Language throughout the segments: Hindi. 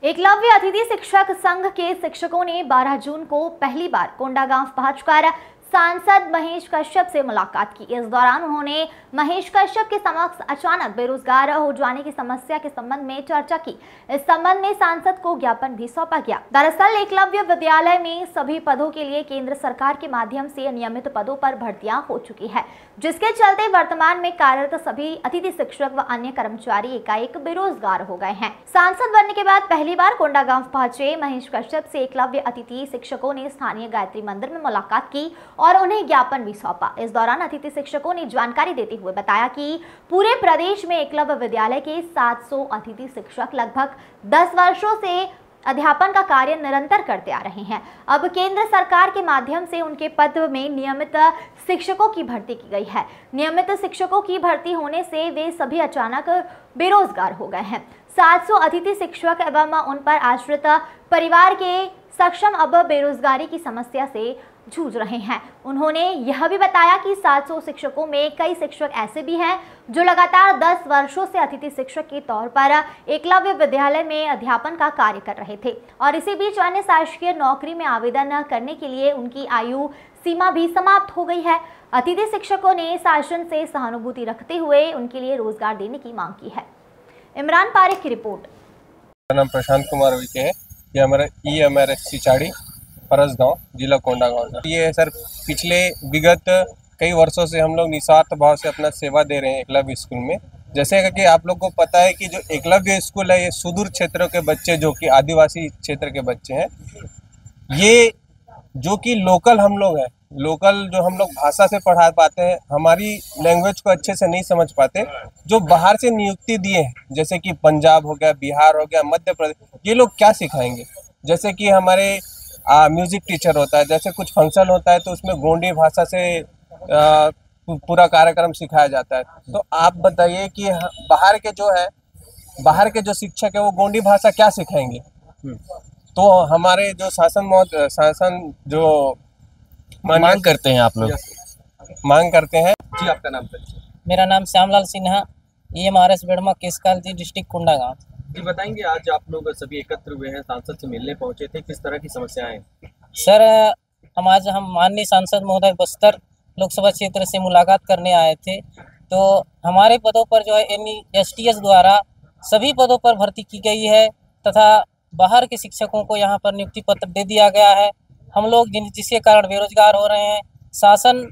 एकलव्य अतिथि शिक्षक संघ के शिक्षकों ने 12 जून को पहली बार कोंडागांव पहुंचकर सांसद महेश कश्यप से मुलाकात की। इस दौरान उन्होंने महेश कश्यप के समक्ष अचानक बेरोजगार हो जाने की समस्या के संबंध में चर्चा की। इस संबंध में सांसद को ज्ञापन भी सौंपा गया। दरअसल एकलव्य विद्यालय में सभी पदों के लिए केंद्र सरकार के माध्यम से नियमित पदों पर भर्तियां हो चुकी है, जिसके चलते वर्तमान में कार्यरत सभी अतिथि शिक्षक व अन्य कर्मचारी एकाएक बेरोजगार हो गए हैं। सांसद बनने के बाद पहली बार कोंडागांव पहुंचे महेश कश्यप से एकलव्य अतिथि शिक्षकों ने स्थानीय गायत्री मंदिर में मुलाकात की और उन्हें ज्ञापन भी सौंपा। इस दौरान अतिथि शिक्षकों ने जानकारी देते हुए बताया कि पूरे प्रदेश में एकलव्य विद्यालय के 700 अतिथि शिक्षक लगभग 10 वर्षों से अध्यापन का कार्य निरंतर करते आ रहे हैं। अब केंद्र सरकार के माध्यम से उनके पद में नियमित शिक्षकों की भर्ती की गई है। नियमित शिक्षकों की भर्ती होने से वे सभी अचानक बेरोजगार हो गए हैं। 700 अतिथि शिक्षक एवं उन पर आश्रित परिवार के सक्षम अब बेरोजगारी की समस्या से जूझ रहे हैं। उन्होंने यह भी बताया कि 700 शिक्षकों में कई शिक्षक ऐसे भी हैं जो लगातार 10 वर्षों से अतिथि शिक्षक के तौर पर एकलव्य विद्यालय में अध्यापन का कार्य कर रहे थे और इसी बीच अन्य शासकीय नौकरी में आवेदन करने के लिए उनकी आयु सीमा भी समाप्त हो गई है। अतिथि शिक्षकों ने शासन से सहानुभूति रखते हुए उनके लिए रोजगार देने की मांग की है। इमरान पारिक की रिपोर्ट। मेरा नाम प्रशांत कुमार विके है। ये हमारा EMRS सिचाड़ी परस गाँव जिला कोंडागांव का। ये सर पिछले विगत कई वर्षों से हम लोग निस्वार्थ भाव से अपना सेवा दे रहे हैं एकलव्य स्कूल में। जैसे कि आप लोग को पता है कि जो एकलव्य स्कूल है ये सुदूर क्षेत्रों के बच्चे जो कि आदिवासी क्षेत्र के बच्चे हैं, ये जो कि लोकल हम लोग हैं, लोकल जो हम लोग भाषा से पढ़ा पाते हैं, हमारी लैंग्वेज को अच्छे से नहीं समझ पाते, जो बाहर से नियुक्ति दिए हैं जैसे कि पंजाब हो गया, बिहार हो गया, मध्य प्रदेश, ये लोग क्या सिखाएंगे। जैसे कि हमारे म्यूजिक टीचर होता है, जैसे कुछ फंक्शन होता है तो उसमें गोंडी भाषा से पूरा कार्यक्रम सिखाया जाता है। तो आप बताइए कि बाहर के जो शिक्षक है वो गोंडी भाषा क्या सिखाएंगे। तो हमारे जो शासन जो मांग करते हैं, आप लोग मांग करते हैं। जी, आपका नाम बताइए। मेरा नाम श्यामलाल सिन्हा, EMRS बेड़मा केसकालजी डिस्ट्रिक्ट कोंडागांव। जी बताएंगे, आज आप लोग सभी एकत्र हुए हैं, सांसद से मिलने पहुंचे थे, किस तरह की समस्याएं? सर, हम माननीय सांसद महोदय बस्तर लोकसभा क्षेत्र से मुलाकात करने आए थे। तो हमारे पदों पर जो है NESTS द्वारा सभी पदों पर भर्ती की गई है तथा बाहर के शिक्षकों को यहाँ पर नियुक्ति पत्र दे दिया गया है। हम लोग जिसके कारण बेरोजगार हो रहे हैं, शासन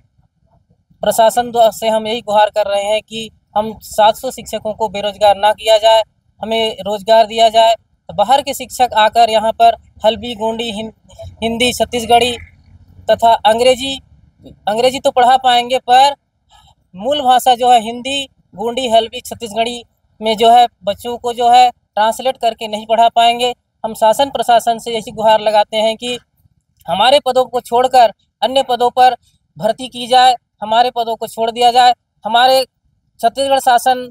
प्रशासन से हम यही गुहार कर रहे हैं कि हम 700 शिक्षकों को बेरोजगार ना किया जाए, हमें रोजगार दिया जाए। बाहर के शिक्षक आकर यहाँ पर हल्बी, गोंडी, हिंदी, छत्तीसगढ़ी तथा अंग्रेजी तो पढ़ा पाएंगे, पर मूल भाषा जो है हिंदी, गोंडी, हल्बी, छत्तीसगढ़ी में जो है बच्चों को जो है ट्रांसलेट करके नहीं पढ़ा पाएंगे। हम शासन प्रशासन से यही गुहार लगाते हैं कि हमारे पदों को छोड़कर अन्य पदों पर भर्ती की जाए, हमारे पदों को छोड़ दिया जाए। हमारे छत्तीसगढ़ शासन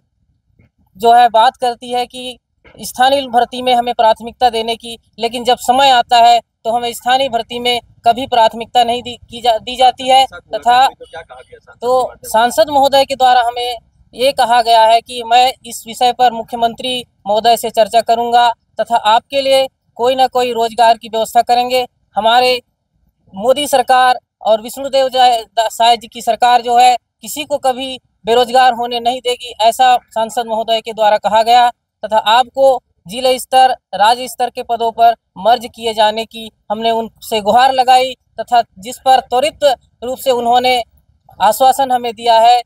जो है बात करती है कि स्थानीय भर्ती में हमें प्राथमिकता देने की, लेकिन जब समय आता है तो हमें स्थानीय भर्ती में कभी प्राथमिकता नहीं दी जाती है। तथा तो सांसद महोदय के द्वारा हमें ये कहा गया है कि मैं इस विषय पर मुख्यमंत्री महोदय से चर्चा करूंगा तथा आपके लिए कोई ना कोई रोजगार की व्यवस्था करेंगे। हमारे मोदी सरकार और विष्णुदेव साय जी की सरकार जो है किसी को कभी बेरोजगार होने नहीं देगी, ऐसा सांसद महोदय के द्वारा कहा गया। तथा आपको जिला स्तर, राज्य स्तर के पदों पर मर्ज किए जाने की हमने उनसे गुहार लगाई तथा जिस पर त्वरित रूप से उन्होंने आश्वासन हमें दिया है